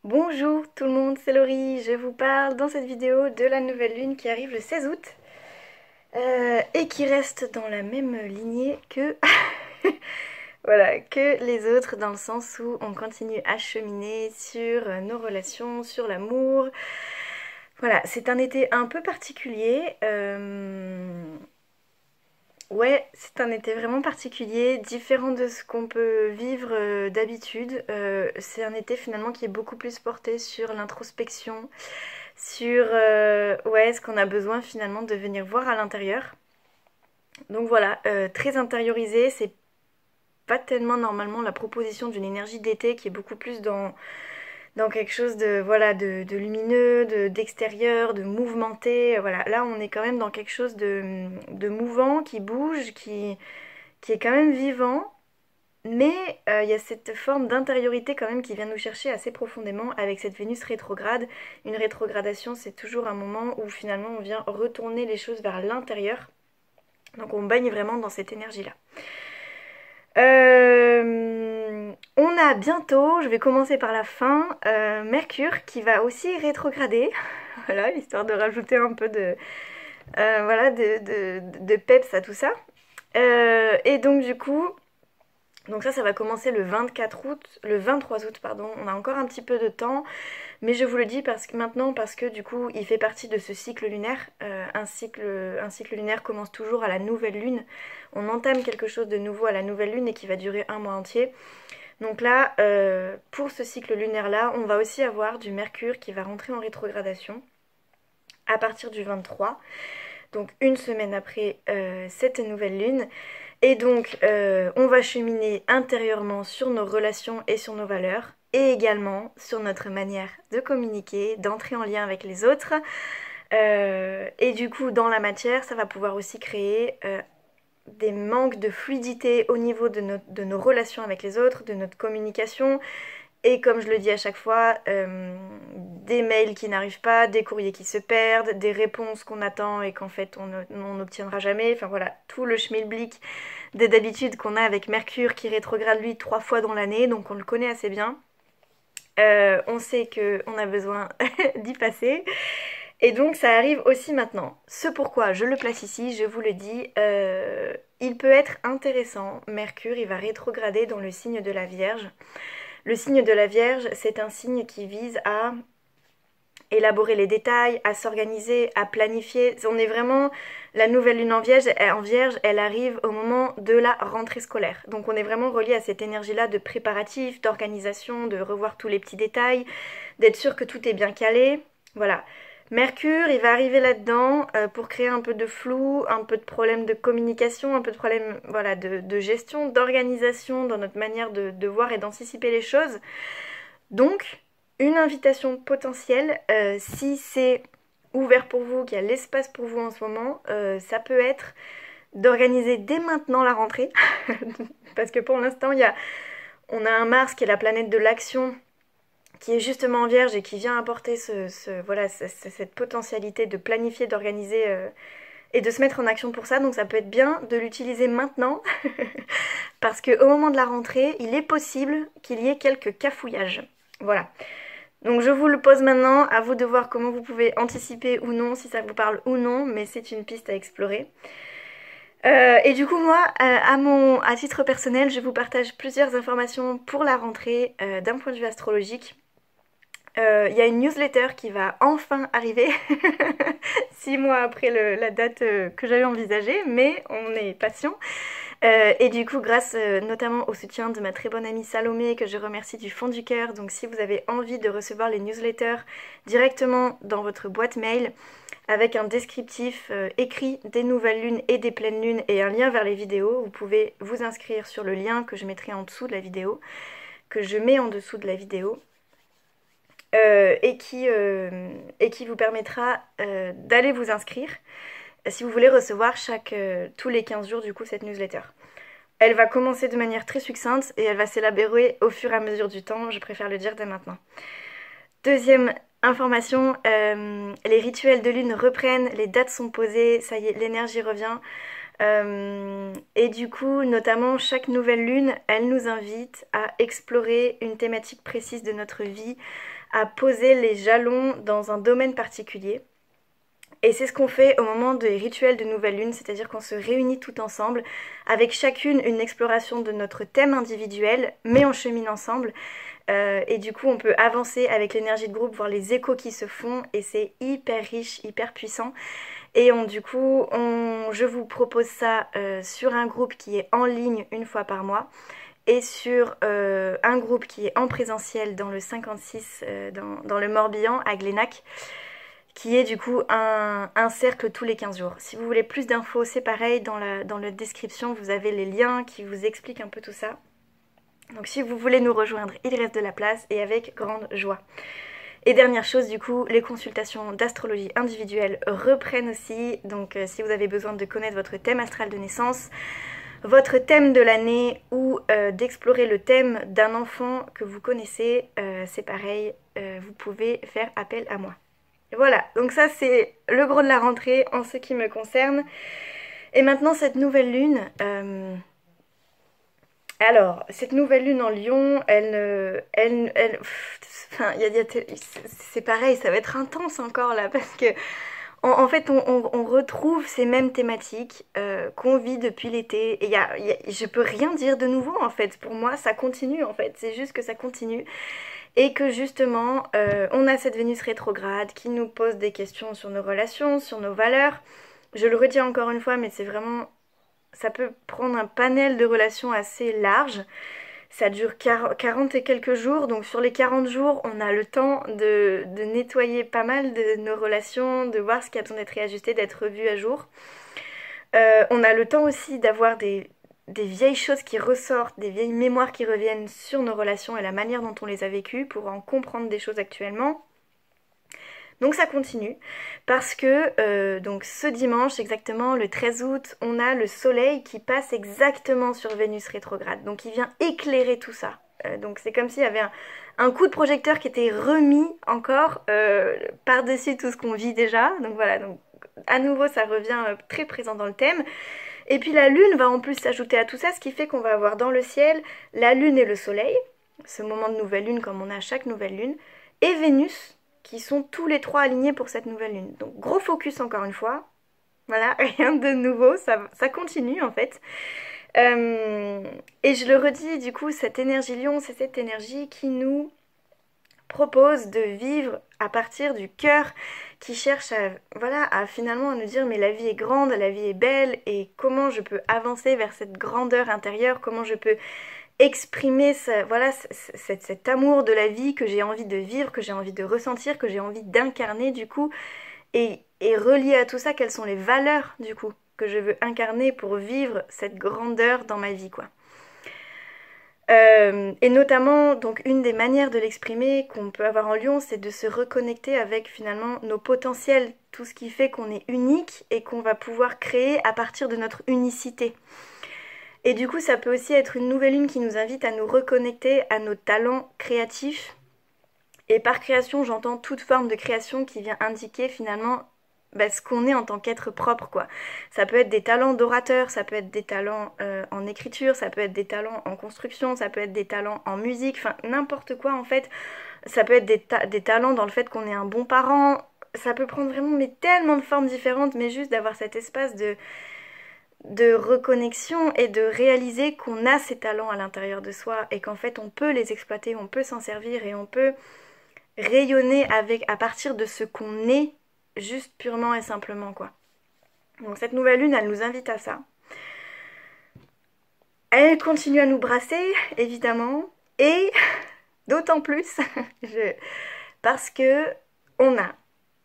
Bonjour tout le monde, c'est Laurie. Je vous parle dans cette vidéo de la nouvelle lune qui arrive le 16 août et qui reste dans la même lignée que, voilà, que les autres, dans le sens où on continue à cheminer sur nos relations, sur l'amour. Voilà, c'est un été un peu particulier. Ouais, c'est un été vraiment particulier, différent de ce qu'on peut vivre d'habitude. C'est un été finalement qui est beaucoup plus porté sur l'introspection, sur ouais, ce qu'on a besoin finalement de venir voir à l'intérieur. Donc voilà, très intériorisé, c'est pas tellement normalement la proposition d'une énergie d'été qui est beaucoup plus dans quelque chose de voilà de lumineux, d'extérieur, de mouvementé. Voilà, là on est quand même dans quelque chose de mouvant, qui bouge, qui est quand même vivant. Mais il y a cette forme d'intériorité quand même qui vient nous chercher assez profondément avec cette Vénus rétrograde. Une rétrogradation, c'est toujours un moment où finalement on vient retourner les choses vers l'intérieur. Donc on baigne vraiment dans cette énergie-là. On a bientôt, je vais commencer par la fin, Mercure qui va aussi rétrograder. Voilà, histoire de rajouter un peu voilà, de peps à tout ça. Et donc du coup, donc ça va commencer le 24 août, le 23 août, pardon. On a encore un petit peu de temps, mais je vous le dis maintenant parce que du coup, il fait partie de ce cycle lunaire. Un cycle lunaire commence toujours à la nouvelle lune. On entame quelque chose de nouveau à la nouvelle lune et qui va durer un mois entier. Donc là, pour ce cycle lunaire-là, on va aussi avoir du Mercure qui va rentrer en rétrogradation à partir du 23, donc une semaine après cette nouvelle lune. Et donc, on va cheminer intérieurement sur nos relations et sur nos valeurs, et également sur notre manière de communiquer, d'entrer en lien avec les autres. Et du coup, dans la matière, ça va pouvoir aussi créer des manques de fluidité au niveau de nos relations avec les autres, de notre communication. Et comme je le dis à chaque fois, des mails qui n'arrivent pas, des courriers qui se perdent, des réponses qu'on attend et qu'en fait on n'obtiendra jamais. Enfin voilà, tout le schmilblick d'habitude qu'on a avec Mercure qui rétrograde lui 3 fois dans l'année, donc on le connaît assez bien. On sait qu'on a besoin d'y passer. Et donc ça arrive aussi maintenant. Ce pourquoi je le place ici, je vous le dis, il peut être intéressant. Mercure, il va rétrograder dans le signe de la Vierge. Le signe de la Vierge, c'est un signe qui vise à élaborer les détails, à s'organiser, à planifier. On est vraiment... La nouvelle lune en Vierge, elle arrive au moment de la rentrée scolaire. Donc on est vraiment relié à cette énergie-là de préparatif, d'organisation, de revoir tous les petits détails, d'être sûr que tout est bien calé. Voilà. Mercure, il va arriver là-dedans pour créer un peu de flou, un peu de problème de communication, un peu de problème voilà, de gestion, d'organisation dans notre manière de voir et d'anticiper les choses. Donc, une invitation potentielle, si c'est ouvert pour vous, qu'il y a l'espace pour vous en ce moment, ça peut être d'organiser dès maintenant la rentrée. Parce que pour l'instant, on a un Mars qui est la planète de l'action, qui est justement en Vierge et qui vient apporter voilà, cette potentialité de planifier, d'organiser et de se mettre en action pour ça. Donc ça peut être bien de l'utiliser maintenant parce qu'au moment de la rentrée, il est possible qu'il y ait quelques cafouillages. Voilà. Donc je vous le pose maintenant, à vous de voir comment vous pouvez anticiper ou non, si ça vous parle ou non, mais c'est une piste à explorer. Et du coup moi, à titre personnel, je vous partage plusieurs informations pour la rentrée d'un point de vue astrologique. Il y a une newsletter qui va enfin arriver, 6 mois après la date que j'avais envisagée, mais on est patient. Et du coup, grâce notamment au soutien de ma très bonne amie Salomé, que je remercie du fond du cœur, donc si vous avez envie de recevoir les newsletters directement dans votre boîte mail, avec un descriptif écrit des nouvelles lunes et des pleines lunes et un lien vers les vidéos, vous pouvez vous inscrire sur le lien que je mettrai en dessous de la vidéo, que je mets en dessous de la vidéo. Et qui vous permettra d'aller vous inscrire si vous voulez recevoir tous les 15 jours du coup cette newsletter. Elle va commencer de manière très succincte et elle va s'élaborer au fur et à mesure du temps, je préfère le dire dès maintenant. Deuxième information, les rituels de lune reprennent, les dates sont posées, ça y est, l'énergie revient. Et du coup, notamment, chaque nouvelle lune, elle nous invite à explorer une thématique précise de notre vie, à poser les jalons dans un domaine particulier. Et c'est ce qu'on fait au moment des rituels de nouvelle lune, c'est-à-dire qu'on se réunit tout ensemble, avec chacune une exploration de notre thème individuel, mais on chemine ensemble. Et du coup, on peut avancer avec l'énergie de groupe, voir les échos qui se font, et c'est hyper riche, hyper puissant. Et je vous propose ça sur un groupe qui est en ligne une fois par mois, et sur un groupe qui est en présentiel dans le 56, dans le Morbihan, à Glénac, qui est du coup un cercle tous les 15 jours. Si vous voulez plus d'infos, c'est pareil, dans la description, vous avez les liens qui vous expliquent un peu tout ça. Donc si vous voulez nous rejoindre, il reste de la place et avec grande joie. Et dernière chose, du coup, les consultations d'astrologie individuelle reprennent aussi. Donc si vous avez besoin de connaître votre thème astral de naissance, votre thème de l'année ou d'explorer le thème d'un enfant que vous connaissez, c'est pareil, vous pouvez faire appel à moi. Voilà, donc ça c'est le gros de la rentrée en ce qui me concerne. Et maintenant cette nouvelle lune, alors cette nouvelle lune en Lion, enfin, c'est pareil, ça va être intense encore là parce que en fait on retrouve ces mêmes thématiques qu'on vit depuis l'été. Et je peux rien dire de nouveau en fait, pour moi ça continue en fait, c'est juste que ça continue. Et que justement, on a cette Vénus rétrograde qui nous pose des questions sur nos relations, sur nos valeurs. Je le redis encore une fois, mais c'est vraiment... Ça peut prendre un panel de relations assez large. Ça dure 40 et quelques jours, donc sur les 40 jours, on a le temps de nettoyer pas mal de nos relations, de voir ce qui a besoin d'être réajusté, d'être revu à jour. On a le temps aussi d'avoir des vieilles choses qui ressortent, des vieilles mémoires qui reviennent sur nos relations et la manière dont on les a vécues pour en comprendre des choses actuellement. Donc ça continue parce que donc ce dimanche exactement, le 13 août, on a le soleil qui passe exactement sur Vénus rétrograde. Donc il vient éclairer tout ça. Donc c'est comme s'il y avait un coup de projecteur qui était remis encore par-dessus tout ce qu'on vit déjà. Donc voilà, donc à nouveau ça revient très présent dans le thème. Et puis la lune va en plus s'ajouter à tout ça, ce qui fait qu'on va avoir dans le ciel la lune et le soleil, ce moment de nouvelle lune comme on a à chaque nouvelle lune, et Vénus, qui sont tous les trois alignés pour cette nouvelle lune. Donc gros focus encore une fois, voilà, rien de nouveau, ça continue en fait. Et je le redis, du coup, cette énergie lion, c'est cette énergie qui nous propose de vivre à partir du cœur, qui cherche à finalement à nous dire mais la vie est grande, la vie est belle, et comment je peux avancer vers cette grandeur intérieure, comment je peux exprimer cet amour de la vie que j'ai envie de vivre, que j'ai envie de ressentir, que j'ai envie d'incarner du coup, et relié à tout ça, quelles sont les valeurs du coup que je veux incarner pour vivre cette grandeur dans ma vie quoi. Et notamment, donc une des manières de l'exprimer qu'on peut avoir en Lion, c'est de se reconnecter avec finalement nos potentiels, tout ce qui fait qu'on est unique et qu'on va pouvoir créer à partir de notre unicité. Et du coup, ça peut aussi être une nouvelle lune qui nous invite à nous reconnecter à nos talents créatifs. Et par création, j'entends toute forme de création qui vient indiquer finalement ce qu'on est en tant qu'être propre quoi. Ça peut être des talents d'orateur, ça peut être des talents en écriture, ça peut être des talents en construction, ça peut être des talents en musique, enfin n'importe quoi en fait. Ça peut être des talents dans le fait qu'on est un bon parent, ça peut prendre vraiment mais tellement de formes différentes, mais juste d'avoir cet espace de reconnexion et de réaliser qu'on a ces talents à l'intérieur de soi et qu'en fait on peut les exploiter, on peut s'en servir et on peut rayonner à partir de ce qu'on est, juste purement et simplement quoi. Donc cette nouvelle lune, elle nous invite à ça. Elle continue à nous brasser, évidemment, et d'autant plus parce que on a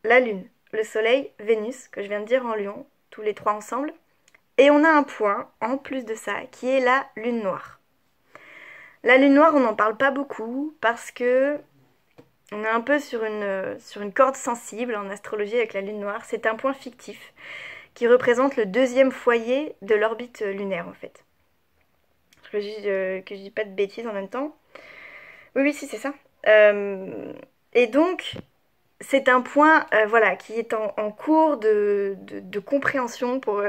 la lune, le soleil, Vénus, que je viens de dire en Lion, tous les trois ensemble, et on a un point, en plus de ça, qui est la lune noire. La lune noire, on n'en parle pas beaucoup, parce que on est un peu sur une corde sensible en astrologie avec la lune noire. C'est un point fictif qui représente le deuxième foyer de l'orbite lunaire en fait. Que je dis pas de bêtises en même temps. Oui, si, c'est ça. Et donc, c'est un point qui est en cours de compréhension pour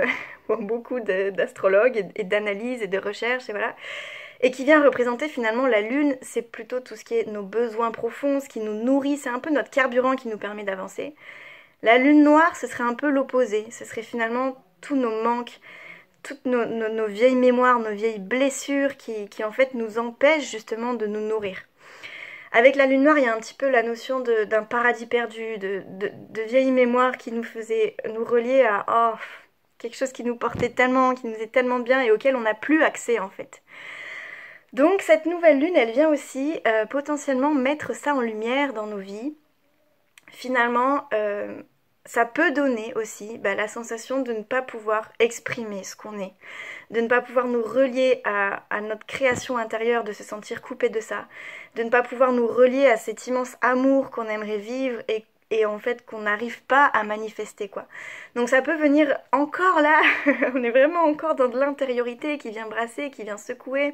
beaucoup d'astrologues et d'analyse et de recherche. Et voilà. et qui vient représenter finalement la lune, c'est plutôt tout ce qui est nos besoins profonds, ce qui nous nourrit, c'est un peu notre carburant qui nous permet d'avancer. La lune noire, ce serait un peu l'opposé, ce serait finalement tous nos manques, toutes nos vieilles mémoires, nos vieilles blessures qui en fait nous empêchent justement de nous nourrir. Avec la lune noire, il y a un petit peu la notion d'un paradis perdu, de vieilles mémoires qui nous faisaient nous relier à quelque chose qui nous portait tellement, qui nous est tellement bien et auquel on n'a plus accès en fait. Donc cette nouvelle lune, elle vient aussi potentiellement mettre ça en lumière dans nos vies. Finalement, ça peut donner aussi la sensation de ne pas pouvoir exprimer ce qu'on est, de ne pas pouvoir nous relier à notre création intérieure, de se sentir coupé de ça, de ne pas pouvoir nous relier à cet immense amour qu'on aimerait vivre et en fait qu'on n'arrive pas à manifester quoi. Donc ça peut venir encore là, on est vraiment encore dans de l'intériorité qui vient brasser, qui vient secouer,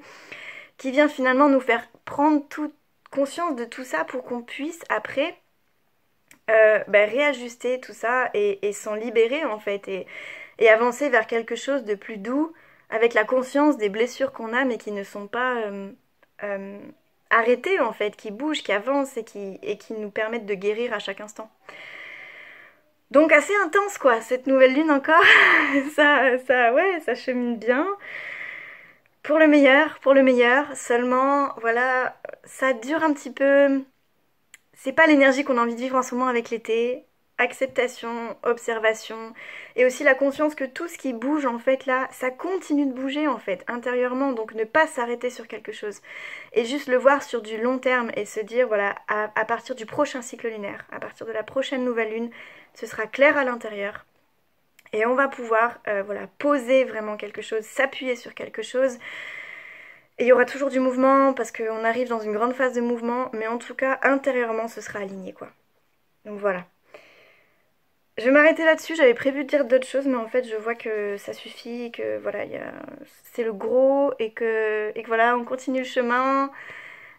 qui vient finalement nous faire prendre toute conscience de tout ça pour qu'on puisse après réajuster tout ça et s'en libérer en fait et avancer vers quelque chose de plus doux avec la conscience des blessures qu'on a mais qui ne sont pas arrêtées en fait, qui bougent, qui avancent et qui nous permettent de guérir à chaque instant. Donc assez intense quoi, cette nouvelle lune encore, ça chemine bien. Pour le meilleur, seulement voilà, ça dure un petit peu. C'est pas l'énergie qu'on a envie de vivre en ce moment avec l'été. Acceptation, observation et aussi la conscience que tout ce qui bouge en fait là, ça continue de bouger en fait intérieurement, donc ne pas s'arrêter sur quelque chose et juste le voir sur du long terme et se dire voilà, à partir du prochain cycle lunaire, à partir de la prochaine nouvelle lune, ce sera clair à l'intérieur et on va pouvoir poser vraiment quelque chose, s'appuyer sur quelque chose. Et il y aura toujours du mouvement parce qu'on arrive dans une grande phase de mouvement, mais en tout cas, intérieurement, ce sera aligné, quoi. Donc voilà. Je vais m'arrêter là-dessus, j'avais prévu de dire d'autres choses, mais en fait, je vois que ça suffit, que voilà, c'est le gros, et que voilà, on continue le chemin.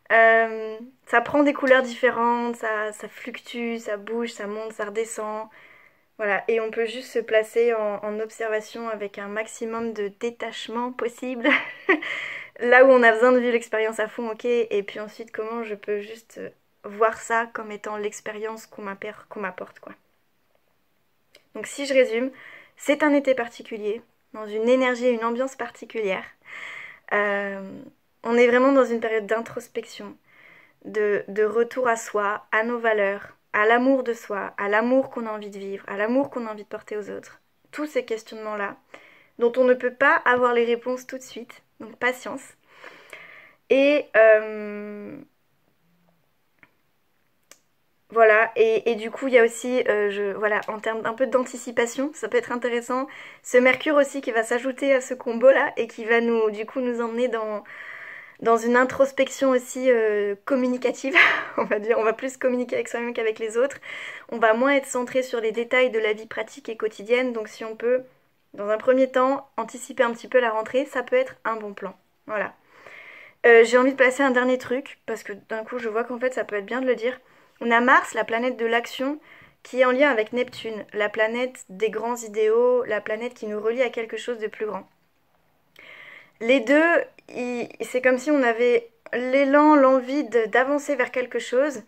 Ça prend des couleurs différentes, ça fluctue, ça bouge, ça monte, ça redescend. Voilà, et on peut juste se placer en observation avec un maximum de détachement possible. Là où on a besoin de vivre l'expérience à fond, ok, et puis ensuite comment je peux juste voir ça comme étant l'expérience qu'on m'apporte, quoi. Donc si je résume, c'est un été particulier, dans une énergie et une ambiance particulière. On est vraiment dans une période d'introspection, de retour à soi, à nos valeurs, à l'amour de soi, à l'amour qu'on a envie de vivre, à l'amour qu'on a envie de porter aux autres. Tous ces questionnements-là, dont on ne peut pas avoir les réponses tout de suite, donc patience. Et voilà, et du coup il y a aussi, en termes un peu d'anticipation, ça peut être intéressant, ce Mercure aussi qui va s'ajouter à ce combo-là et qui va nous emmener dans une introspection aussi communicative, on va dire, on va plus communiquer avec soi-même qu'avec les autres, on va moins être centré sur les détails de la vie pratique et quotidienne, donc si on peut, dans un premier temps, anticiper un petit peu la rentrée, ça peut être un bon plan, voilà. J'ai envie de placer un dernier truc, parce que d'un coup je vois qu'en fait ça peut être bien de le dire. On a Mars, la planète de l'action, qui est en lien avec Neptune, la planète des grands idéaux, la planète qui nous relie à quelque chose de plus grand. Les deux, c'est comme si on avait l'élan, l'envie d'avancer vers quelque chose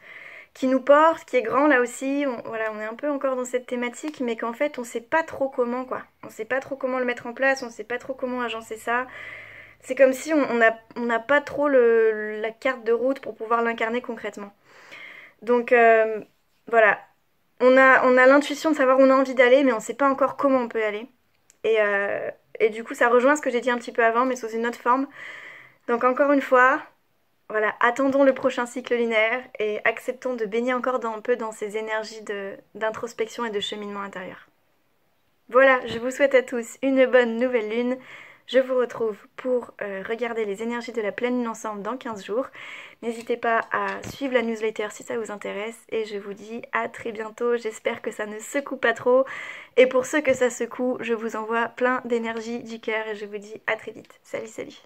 qui nous porte, qui est grand là aussi. On est un peu encore dans cette thématique, mais qu'en fait on sait pas trop comment quoi. On sait pas trop comment le mettre en place, on sait pas trop comment agencer ça. C'est comme si on n'a pas trop la carte de route pour pouvoir l'incarner concrètement. Donc voilà, on a l'intuition de savoir où on a envie d'aller, mais on ne sait pas encore comment on peut aller. Et du coup, ça rejoint ce que j'ai dit un petit peu avant, mais sous une autre forme. Donc encore une fois, voilà, attendons le prochain cycle lunaire et acceptons de baigner encore un peu dans ces énergies d'introspection et de cheminement intérieur. Voilà, je vous souhaite à tous une bonne nouvelle lune. Je vous retrouve pour regarder les énergies de la pleine lune ensemble dans 15 jours. N'hésitez pas à suivre la newsletter si ça vous intéresse. Et je vous dis à très bientôt. J'espère que ça ne secoue pas trop. Et pour ceux que ça secoue, je vous envoie plein d'énergie du cœur et je vous dis à très vite. Salut, salut.